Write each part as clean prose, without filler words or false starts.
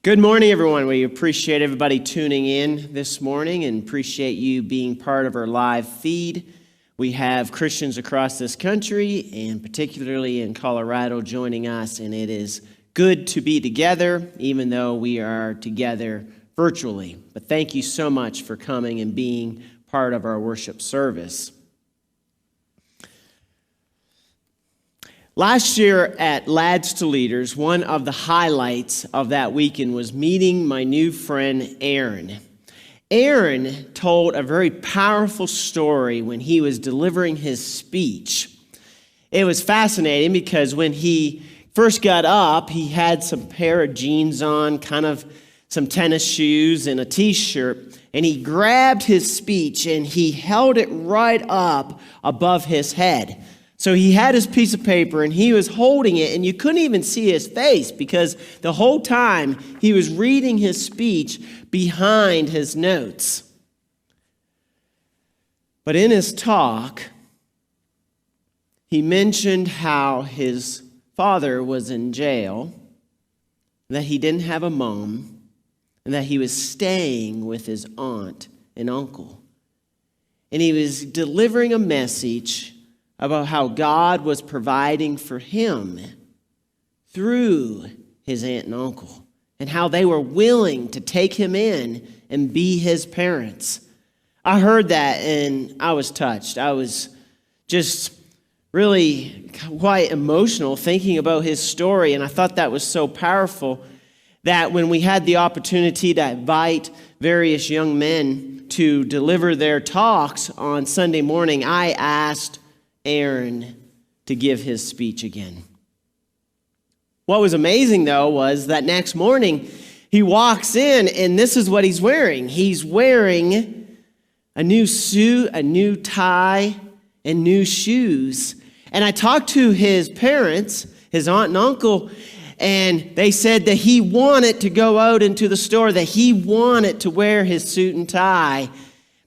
Good morning, everyone. We appreciate everybody tuning in this morning and appreciate you being part of our live feed. We have Christians across this country and particularly in Colorado joining us, and it is good to be together, even though we are together virtually. But thank you so much for coming and being part of our worship service. Last year at Lads to Leaders, one of the highlights of that weekend was meeting my new friend Aaron. Aaron told a very powerful story when he was delivering his speech. It was fascinating because when he first got up, he had some pair of jeans on, kind of some tennis shoes and a t-shirt, and he grabbed his speech and he held it right up above his head. So he had his piece of paper and he was holding it, and you couldn't even see his face because the whole time he was reading his speech behind his notes. But in his talk, he mentioned how his father was in jail, that he didn't have a mom, and that he was staying with his aunt and uncle. And he was delivering a message about how God was providing for him through his aunt and uncle, and how they were willing to take him in and be his parents. I heard that and I was touched. I was just really quite emotional thinking about his story, and I thought that was so powerful that when we had the opportunity to invite various young men to deliver their talks on Sunday morning, I asked Aaron to give his speech again. What was amazing, though, was that next morning he walks in and this is what he's wearing. He's wearing a new suit, a new tie, and new shoes. And I talked to his parents, his aunt and uncle, and they said that he wanted to go out into the store, that he wanted to wear his suit and tie,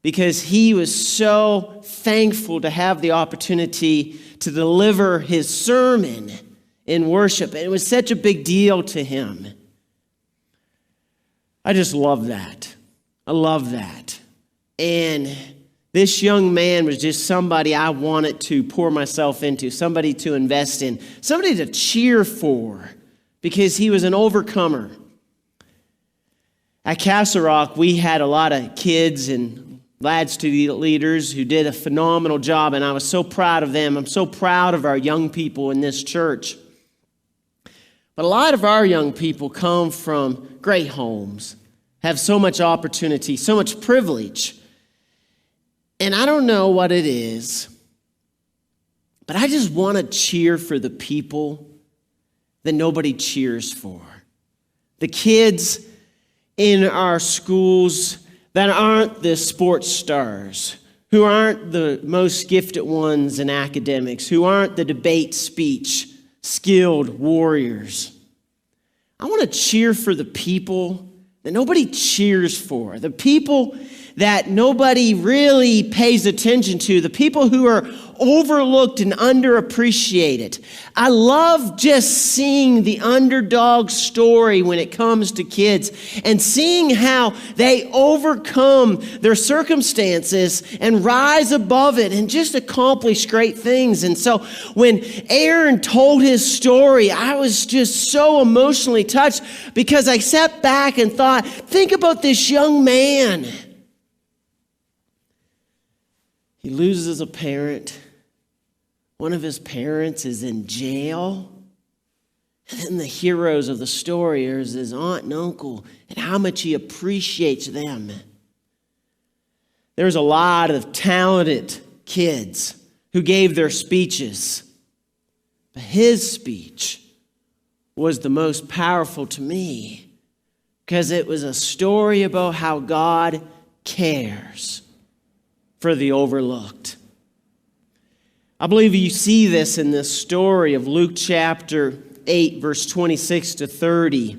because he was so thankful to have the opportunity to deliver his sermon in worship. And it was such a big deal to him. I just love that. I love that. And this young man was just somebody I wanted to pour myself into, somebody to invest in, somebody to cheer for, because he was an overcomer. At Castle Rock, we had a lot of kids and Lads to Leaders who did a phenomenal job, and I was so proud of them. I'm so proud of our young people in this church. But a lot of our young people come from great homes, have so much opportunity, so much privilege. And I don't know what it is, but I just want to cheer for the people that nobody cheers for. The kids in our schools that aren't the sports stars, who aren't the most gifted ones in academics, who aren't the debate speech skilled warriors. I want to cheer for the people that nobody cheers for, the people that nobody really pays attention to, the people who are overlooked and underappreciated. I love just seeing the underdog story when it comes to kids and seeing how they overcome their circumstances and rise above it and just accomplish great things. And so when Aaron told his story, I was just so emotionally touched because I sat back and thought, think about this young man. He loses a parent. One of his parents is in jail. And then the heroes of the story are his aunt and uncle and how much he appreciates them. There's a lot of talented kids who gave their speeches. But his speech was the most powerful to me because it was a story about how God cares for the overlooked. I believe you see this in this story of Luke chapter 8, verse 26 to 30,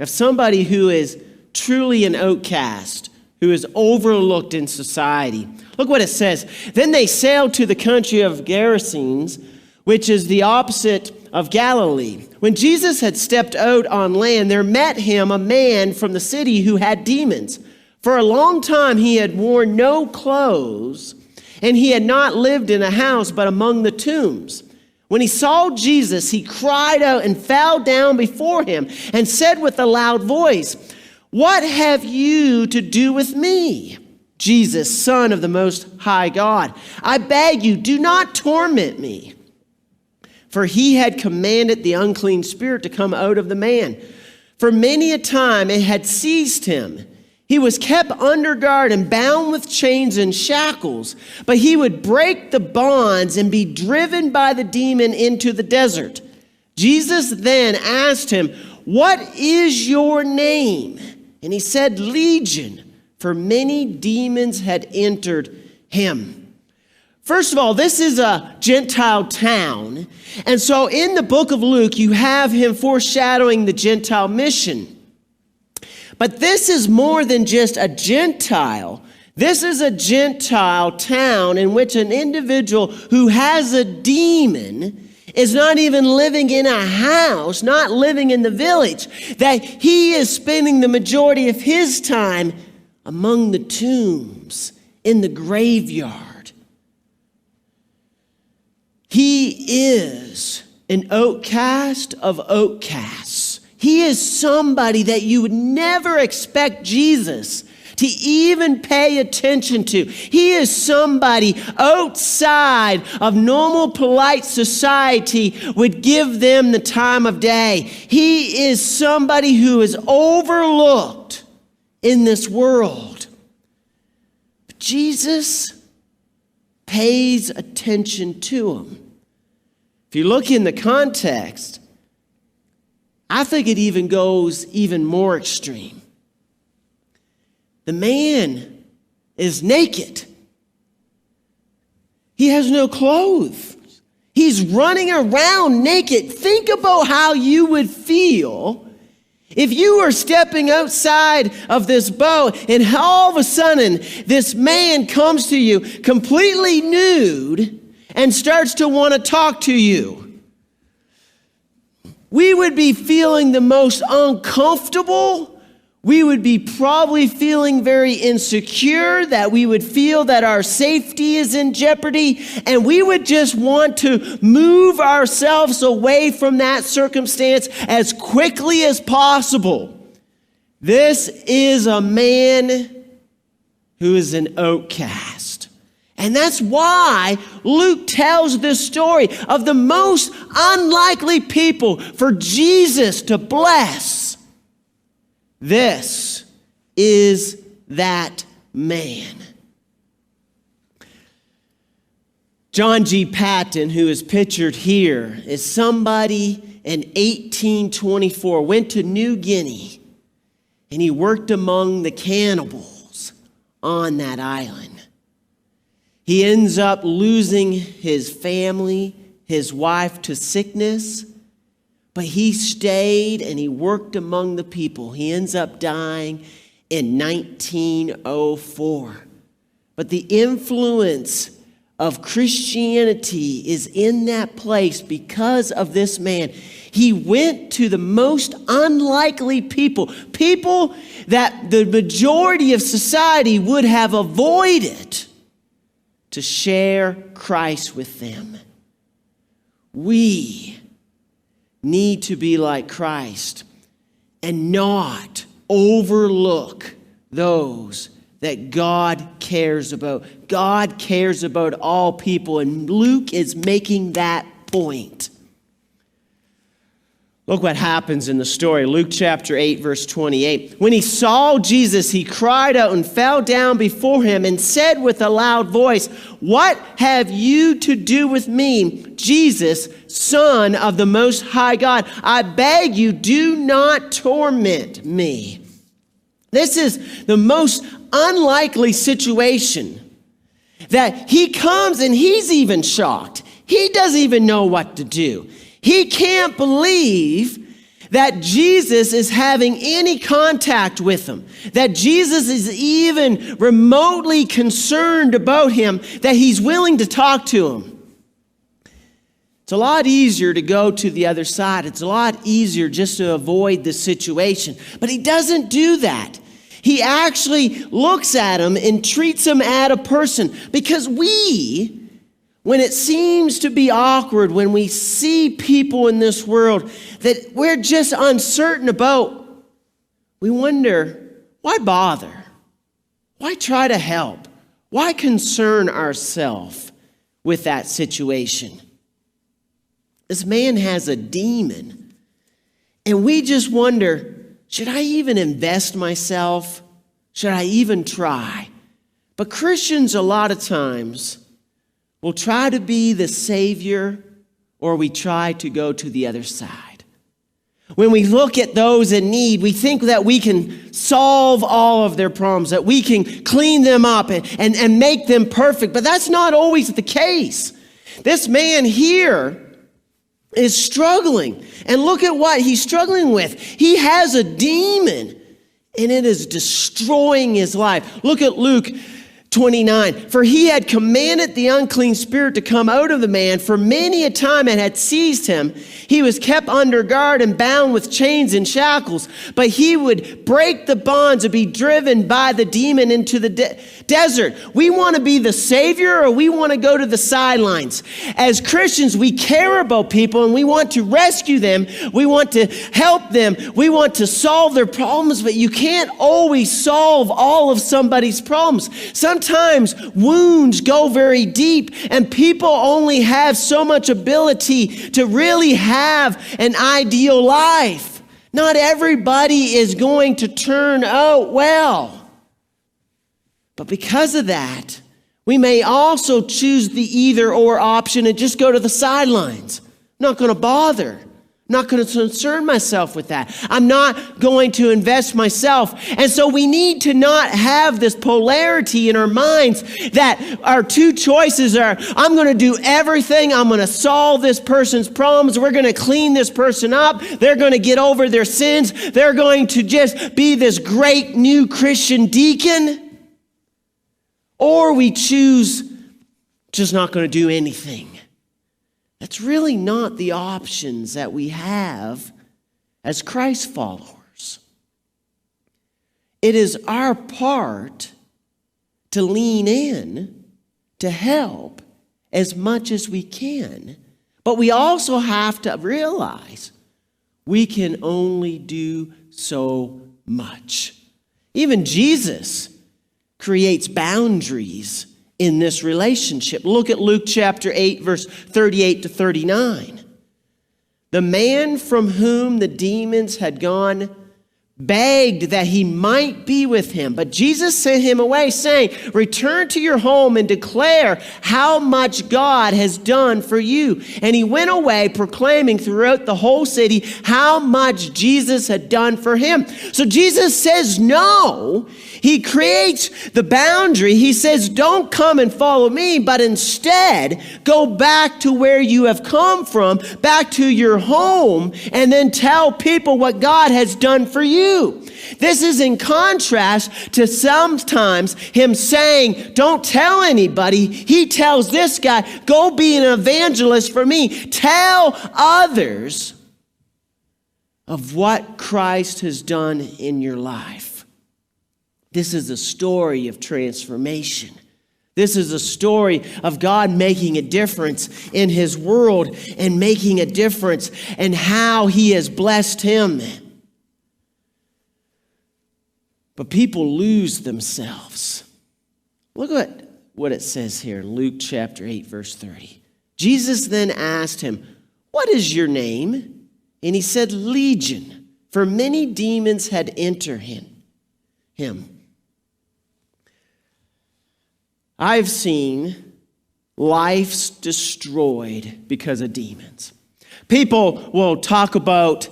of somebody who is truly an outcast, who is overlooked in society. Look what it says. Then they sailed to the country of Gerasenes, which is the opposite of Galilee. When Jesus had stepped out on land, there met him a man from the city who had demons. For a long time he had worn no clothes, and he had not lived in a house but among the tombs. When he saw Jesus, he cried out and fell down before him and said with a loud voice, "What have you to do with me, Jesus, Son of the Most High God? I beg you, do not torment me." For he had commanded the unclean spirit to come out of the man. For many a time it had seized him. He was kept under guard and bound with chains and shackles, but he would break the bonds and be driven by the demon into the desert. Jesus then asked him, "What is your name?" And he said, "Legion," for many demons had entered him. First of all, this is a Gentile town. And so in the book of Luke, you have him foreshadowing the Gentile mission. But this is more than just a Gentile. This is a Gentile town in which an individual who has a demon is not even living in a house, not living in the village, that he is spending the majority of his time among the tombs, in the graveyard. He is an outcast of outcasts. He is somebody that you would never expect Jesus to even pay attention to. He is somebody outside of normal polite society would give them the time of day. He is somebody who is overlooked in this world. But Jesus pays attention to him. If you look in the context, I think it even goes even more extreme. The man is naked. He has no clothes. He's running around naked. Think about how you would feel if you were stepping outside of this boat and all of a sudden this man comes to you completely nude and starts to want to talk to you. We would be feeling the most uncomfortable. We would be probably feeling very insecure, that we would feel that our safety is in jeopardy, and we would just want to move ourselves away from that circumstance as quickly as possible. This is a man who is an outcast. And that's why Luke tells this story of the most unlikely people for Jesus to bless. This is that man. John G. Paton, who is pictured here, is somebody in 1824, went to New Guinea, and he worked among the cannibals on that island. He ends up losing his family, his wife to sickness, but he stayed and he worked among the people. He ends up dying in 1904. But the influence of Christianity is in that place because of this man. He went to the most unlikely people that the majority of society would have avoided, to share Christ with them. We need to be like Christ and not overlook those that God cares about. God cares about all people, and Luke is making that point. Look what happens in the story. Luke chapter 8, verse 28. When he saw Jesus, he cried out and fell down before him and said with a loud voice, "What have you to do with me, Jesus, Son of the Most High God? I beg you, do not torment me." This is the most unlikely situation, that he comes and he's even shocked. He doesn't even know what to do. He can't believe that Jesus is having any contact with him, that Jesus is even remotely concerned about him, that he's willing to talk to him. It's a lot easier to go to the other side. It's a lot easier just to avoid the situation. But he doesn't do that. He actually looks at him and treats him as a person. Because when it seems to be awkward, when we see people in this world that we're just uncertain about, we wonder, why bother? Why try to help? Why concern ourselves with that situation? This man has a demon, and we just wonder, should I even invest myself? Should I even try? But Christians a lot of times will try to be the savior, or we try to go to the other side. When we look at those in need, we think that we can solve all of their problems, that we can clean them up and make them perfect. But that's not always the case. This man here is struggling. And look at what he's struggling with. He has a demon, and it is destroying his life. Look at Luke 29. For he had commanded the unclean spirit to come out of the man. For many a time it had seized him. He was kept under guard and bound with chains and shackles. But he would break the bonds and be driven by the demon into the desert. We want to be the savior, or we want to go to the sidelines. As Christians, we care about people and we want to rescue them. We want to help them. We want to solve their problems, but you can't always solve all of somebody's problems. Sometimes wounds go very deep, and people only have so much ability to really have an ideal life. Not everybody is going to turn out well. But because of that, we may also choose the either or option and just go to the sidelines. I'm not going to bother. I'm not going to concern myself with that. I'm not going to invest myself. And so we need to not have this polarity in our minds that our two choices are, I'm going to do everything. I'm going to solve this person's problems. We're going to clean this person up. They're going to get over their sins. They're going to just be this great new Christian deacon. Or we choose just not going to do anything. That's really not the options that we have as Christ followers. It is our part to lean in, to help as much as we can. But we also have to realize we can only do so much. Even Jesus creates boundaries in this relationship. Look at Luke chapter 8, verse 38 to 39. The man from whom the demons had gone begged that he might be with him. But Jesus sent him away, saying, return to your home and declare how much God has done for you. And he went away proclaiming throughout the whole city how much Jesus had done for him. So Jesus says no. He creates the boundary. He says, don't come and follow me, but instead go back to where you have come from, back to your home, and then tell people what God has done for you. This is in contrast to sometimes him saying, don't tell anybody. He tells this guy, go be an evangelist for me. Tell others of what Christ has done in your life. This is a story of transformation. This is a story of God making a difference in his world and making a difference in how he has blessed him. But people lose themselves. Look at what it says here in Luke chapter 8, verse 30. Jesus then asked him, what is your name? And he said, Legion, for many demons had entered him. I've seen lives destroyed because of demons. People will talk about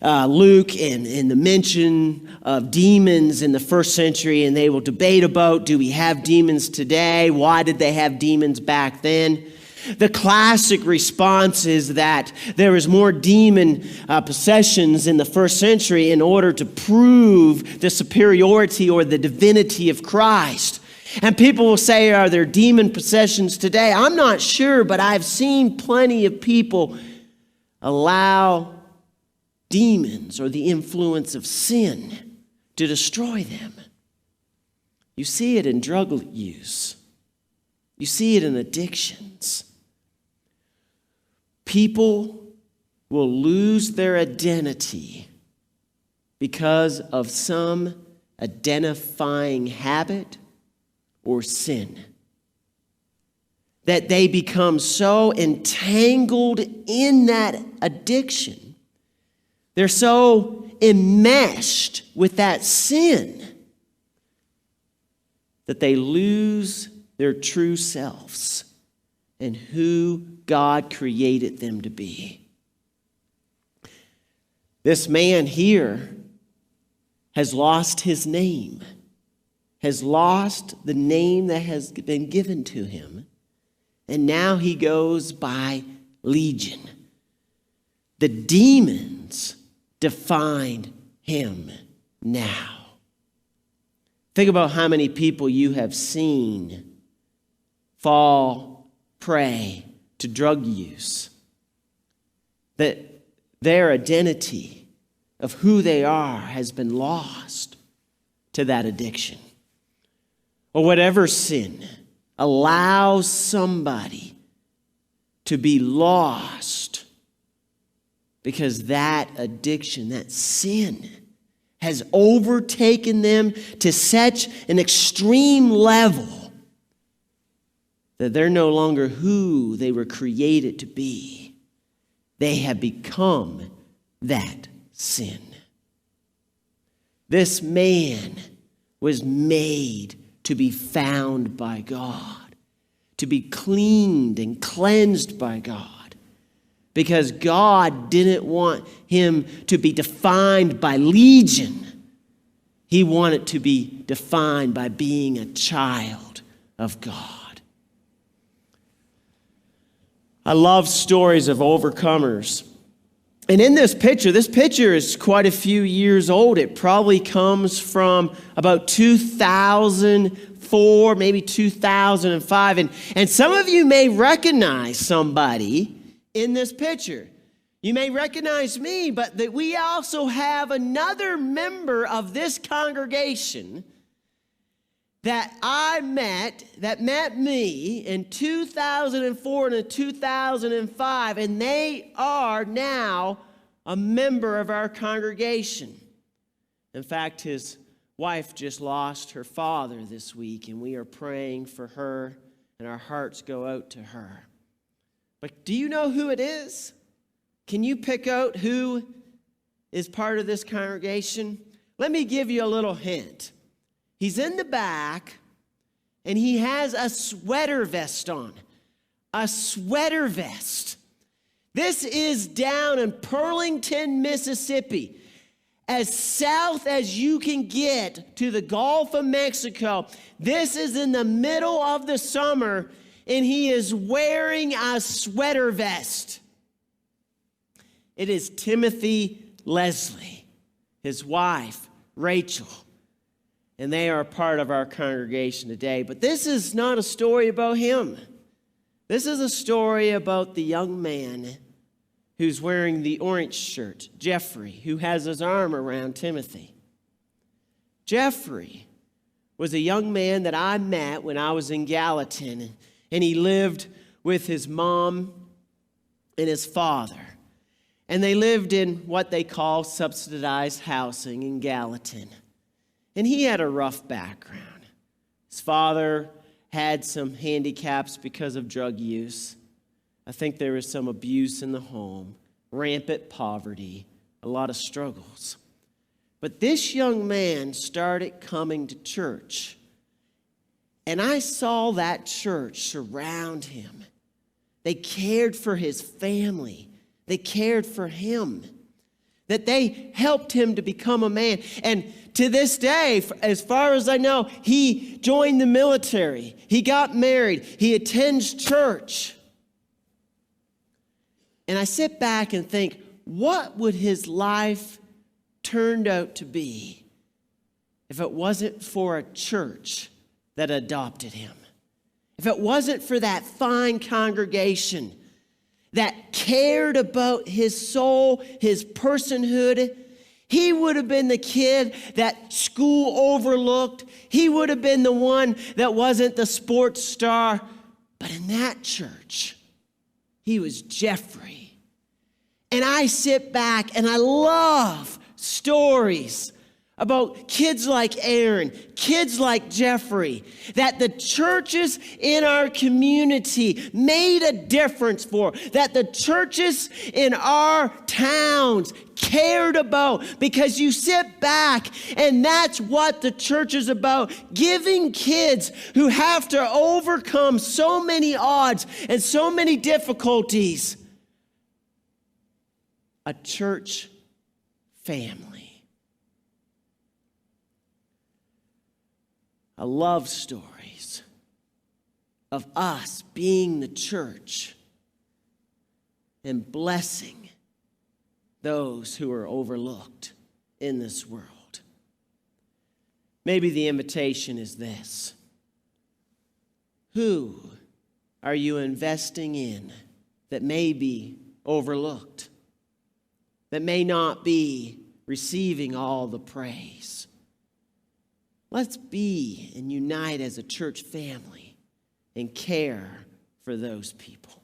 Luke and the mention of demons in the first century, and they will debate about, do we have demons today? Why did they have demons back then? The classic response is that there was more demon possessions in the first century in order to prove the superiority or the divinity of Christ. And people will say, are there demon possessions today? I'm not sure, but I've seen plenty of people allow demons or the influence of sin to destroy them. You see it in drug use. You see it in addictions. People will lose their identity because of some identifying habit or sin, that they become so entangled in that addiction, they're so enmeshed with that sin, that they lose their true selves and who God created them to be. This man here has lost his name, has lost the name that has been given to him, and now he goes by Legion. The demons define him now. Think about how many people you have seen fall prey to drug use, that their identity of who they are has been lost to that addiction. Or whatever sin allows somebody to be lost because that addiction, that sin, has overtaken them to such an extreme level that they're no longer who they were created to be. They have become that sin. This man was made to be found by God, to be cleaned and cleansed by God, because God didn't want him to be defined by Legion. He wanted to be defined by being a child of God. I love stories of overcomers. And in this picture is quite a few years old. It probably comes from about 2004, maybe 2005. And some of you may recognize somebody in this picture. You may recognize me, but that we also have another member of this congregation that met me in 2004 and 2005, and they are now a member of our congregation. In fact, his wife just lost her father this week, and we are praying for her, and our hearts go out to her. But do you know who it is? Can you pick out who is part of this congregation? Let me give you a little hint. He's in the back, and he has a sweater vest on. A sweater vest. This is down in Pearlington, Mississippi. As south as you can get to the Gulf of Mexico. This is in the middle of the summer, and he is wearing a sweater vest. It is Timothy Leslie, his wife, Rachel. And they are a part of our congregation today. But this is not a story about him. This is a story about the young man who's wearing the orange shirt, Jeffrey, who has his arm around Timothy. Jeffrey was a young man that I met when I was in Gallatin, and he lived with his mom and his father. And they lived in what they call subsidized housing in Gallatin. And he had a rough background. His father had some handicaps because of drug use. I think there was some abuse in the home, rampant poverty, a lot of struggles. But this young man started coming to church. And I saw that church surround him. They cared for his family. They cared for him. That they helped him to become a man. And to this day, as far as I know, he joined the military. He got married. He attends church. And I sit back and think, what would his life turned out to be if it wasn't for a church that adopted him, if it wasn't for that fine congregation that cared about his soul, his personhood, he would have been the kid that school overlooked. He would have been the one that wasn't the sports star. But in that church, he was Jeffrey. And I sit back and I love stories about kids like Aaron, kids like Jeffrey, that the churches in our community made a difference for, that the churches in our towns cared about, because you sit back and that's what the church is about, giving kids who have to overcome so many odds and so many difficulties a church family. I love stories of us being the church and blessing those who are overlooked in this world. Maybe the invitation is this: who are you investing in that may be overlooked, that may not be receiving all the praise? Let's be and unite as a church family and care for those people.